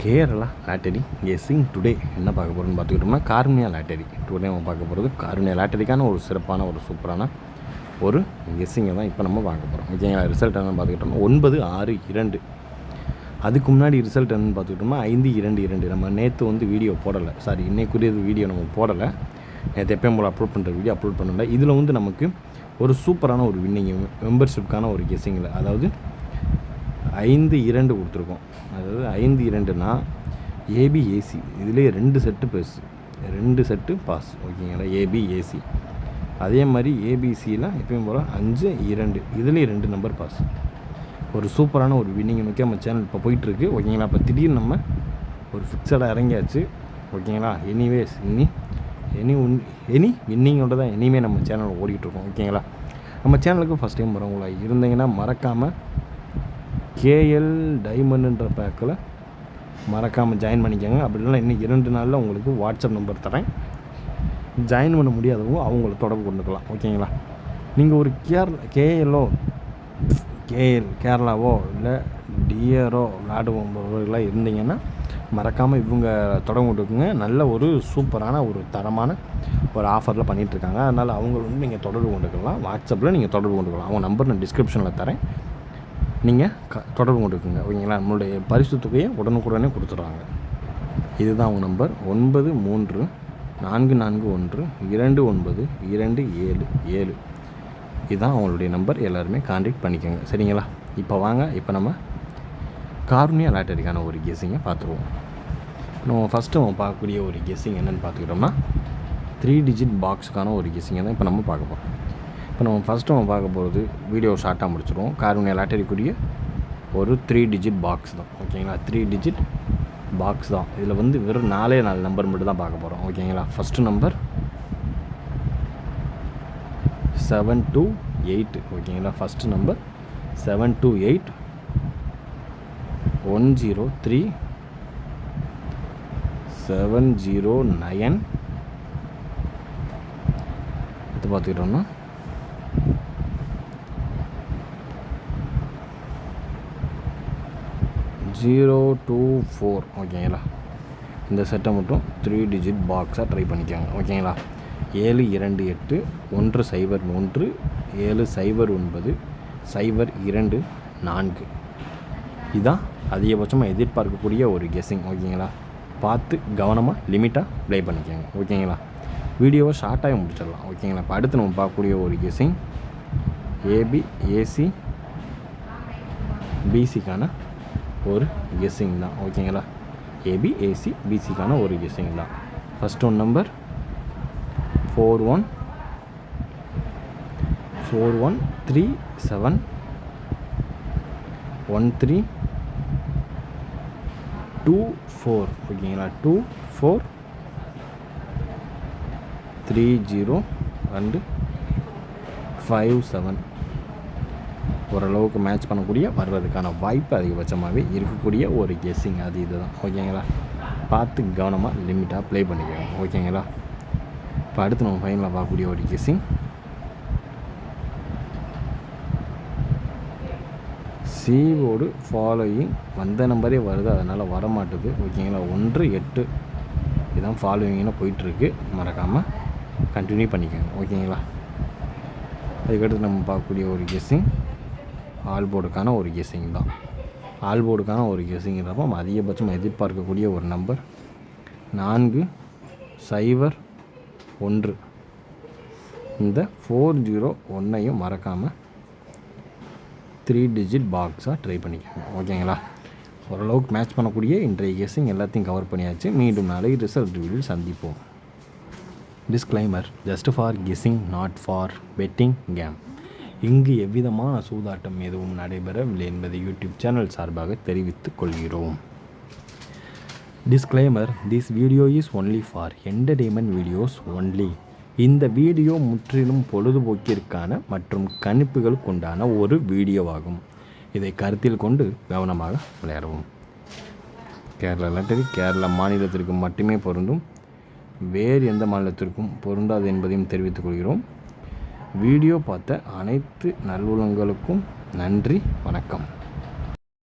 Kerala lottery guessing today என்ன பார்க்க போகிறோம்னு பார்த்துக்கிட்டோம்னா கார்னியா லாட்டரி டுடே நம்ம பார்க்க போகிறது கார்னியா லாட்டரிக்கான ஒரு சிறப்பான ஒரு சூப்பரான ஒரு கெஸ்ஸிங்கை தான் இப்போ நம்ம பார்க்க போகிறோம். ஓகேங்களா, ரிசல்ட் என்னென்னு பார்த்துக்கிட்டோம்னா 962. அதுக்கு முன்னாடி ரிசல்ட் என்னென்னு பார்த்துக்கிட்டோம்னா 522. நம்ம நேற்று வீடியோ போடலை, இன்னைக்குரியது வீடியோ நம்ம போடலை. நேற்று எப்பயும் போல் அப்லோட் பண்ணுற வீடியோ அப்லோட் பண்ணல. இதில் நமக்கு ஒரு சூப்பரான ஒரு வின்னிங் மெம்பர்ஷிப்கான ஒரு கெஸ்ஸிங்கில், அதாவது 5-2 கொடுத்துருக்கோம். அதாவது 5-2னா ஏபிஏசி இதுலேயே 2 செட்டு ப்ளஸ் 2 செட்டு பாஸ். ஓகேங்களா, ஏபிஏசி. அதே மாதிரி ஏபிசியில் எப்பயும் போல் 5-2 இதுலேயே 2 நம்பர் பாஸ். ஒரு சூப்பரான ஒரு வின்னிங் நோக்கி நம்ம சேனல் இப்போ போயிட்டுருக்கு. ஓகேங்களா, இப்போ திடீர்னு நம்ம ஒரு ஃபிக்ஸடாக இறங்கியாச்சு. ஓகேங்களா, எனிவேஸ் எனி வின்னிங்கோட தான் இனிமேல் நம்ம சேனல் ஓடிக்கிட்டுருக்கோம். ஓகேங்களா, நம்ம சேனலுக்கு ஃபஸ்ட் டைம் வரவங்களா இருந்தீங்கன்னா மறக்காமல் கேஎல் டைமண்டுன்ற பேக்கில் மறக்காமல் ஜாயின் பண்ணிக்கோங்க. அப்படி இல்லைனா இன்னும் 2 நாளில் உங்களுக்கு வாட்ஸ்அப் நம்பர் தரேன். ஜாயின் பண்ண முடியாதவங்க அவங்கள தொடர்பு கொண்டுக்கலாம். ஓகேங்களா, நீங்கள் ஒரு கேஎல்லோ கேரளாவோ இல்லை டிஆரோ விளையாடுபவர்களாக இருந்தீங்கன்னா மறக்காமல் இவங்க தொடர்பு கொண்டுக்குங்க. நல்ல ஒரு சூப்பரான ஒரு தரமான ஒரு ஆஃபரில் பண்ணிகிட்ருக்காங்க. அதனால் அவங்கள நீங்கள் தொடர்பு கொண்டுக்கலாம். வாட்ஸ்அப்பில் நீங்கள் தொடர்பு கொண்டுக்கலாம். அவங்க நம்பர் நான் டிஸ்கிரிப்ஷனில் தரேன், நீங்கள் தொடர்பு கொண்டுக்குங்க. ஓகேங்களா, நம்மளுடைய பரிசு தொகையை உடனுக்குடனே கொடுத்துட்றாங்க. இதுதான் அவங்க நம்பர் 934412929777. இதுதான் அவங்களுடைய நம்பர். எல்லாருமே கான்டாக்ட் பண்ணிக்கோங்க. சரிங்களா, இப்போ வாங்க, இப்போ நம்ம கார்னியா லாட்டரிக்கான ஒரு கெஸ்ஸிங்கை பார்த்துருவோம். நம்ம ஃபஸ்ட்டு பார்க்கக்கூடிய ஒரு கெஸ்ஸிங் என்னென்னு பார்த்துக்கிட்டோம்னா 3 டிஜிட் பாக்ஸுக்கான ஒரு கெஸ்ஸிங்கை தான் இப்போ நம்ம பார்க்க போகிறோம். இப்போ நம்ம ஃபஸ்ட்டு பார்க்க போகிறது வீடியோ ஷார்ட்டாக முடிச்சிடுவோம். கார்னியா லாட்டரிக்குரிய ஒரு 3 டிஜிட் பாக்ஸ் தான். ஓகேங்களா, 3 டிஜிட் பாக்ஸ் தான். இதில் வெறும் 4 நம்பர் மட்டும் தான் பார்க்க போகிறோம். ஓகேங்களா, ஃபஸ்ட்டு நம்பர் 728. ஓகேங்களா, ஃபஸ்ட்டு நம்பர் 728 103 709. இது பார்த்துக்கிட்டோம்னா 024. ஓகேங்களா, இந்த செட்டை மட்டும் 3 டிஜிட் பாக்ஸாக ட்ரை பண்ணிக்கோங்க. ஓகேங்களா, 728 103 709 024. இதுதான் அதிகபட்சமாக எதிர்பார்க்கக்கூடிய ஒரு கெஸ்ஸிங். ஓகேங்களா, பார்த்து கவனமாக லிமிட்டாக ப்ளே பண்ணிக்கோங்க. ஓகேங்களா, வீடியோவை ஷார்ட்டாகவே முடிச்சிடலாம். ஓகேங்களா, இப்போ அடுத்து நம்ம பார்க்கக்கூடிய ஒரு கெஸ்ஸிங் ஏபிஏசி பிசிக்கான ஒரு கெஸ்ஸிங் தான். ஓகேங்களா, ஏபிஏசி பிசிக்கான ஒரு கெஸ்ஸிங் தான். First one number 4137 1324. ஓகேங்களா, 24 30 அண்டு 57. ஓரளவுக்கு மேட்ச் பண்ணக்கூடிய வர்றதுக்கான வாய்ப்பு அதிகபட்சமாகவே இருக்கக்கூடிய ஒரு கெஸ்ஸிங் அது இதுதான். ஓகேங்களா, பார்த்து கவனமாக லிமிட்டாக ப்ளே பண்ணிக்கோங்க. ஓகேங்களா, இப்போ அடுத்து நம்ம ஃபைனலாக பார்க்கக்கூடிய ஒரு கெஸ்ஸிங் சீவோடு ஃபாலோயிங் வந்த நம்பரே வருது, அதனால் வரமாட்டுது. ஓகேங்களா, 18 இதுதான் ஃபாலோவிங்னு போயிட்டுருக்கு. மறக்காமல் கண்டினியூ பண்ணிக்கோங்க. ஓகேங்களா, அதுக்கடுத்து நம்ம பார்க்கக்கூடிய ஒரு கெஸ்ஸிங் ஆல்போர்டுக்கான ஒரு கெஸ்ஸிங் தான். ஆல்போர்டுக்கான ஒரு கெஸ்ஸிங்கிறப்போ நம்ம அதிகபட்சமாக எதிர்பார்க்கக்கூடிய ஒரு நம்பர் 401. இந்த 401ஐயும் மறக்காமல் 3 டிஜிட் பாக்ஸாக ட்ரை பண்ணிக்கோங்க. ஓகேங்களா, ஓரளவுக்கு மேட்ச் பண்ணக்கூடிய இன்றைய கெஸ்ஸிங் எல்லாத்தையும் கவர் பண்ணியாச்சு. மீண்டும் நாளை ரிசல்ட் வீடியோ சந்திப்போம். Disclaimer: just for guessing, not for betting game. இங்கு எவ்விதமான சூதாட்டம் எதுவும் நடைபெறவில்லை என்பதை யூடியூப் சேனல் சார்பாக தெரிவித்துக் கொள்கிறோம். Disclaimer: this video is only for entertainment videos only. இந்த வீடியோ முற்றிலும் பொழுதுபோக்கிற்கான மற்றும் கணிப்புகளுக்கு உண்டான ஒரு வீடியோவாகும். இதை கருத்தில் கொண்டு கவனமாக விளையாடவும். கேரளா லாட்டரி கேரளா மாநிலத்திற்கு மட்டுமே பொருந்தும், வேறு எந்த மாநிலத்திற்கும் பொருந்தாது என்பதையும் தெரிவித்துக் கொள்கிறோம். வீடியோ பார்த்த அனைத்து நல்லுள்ளங்களுக்கும் நன்றி, வணக்கம்.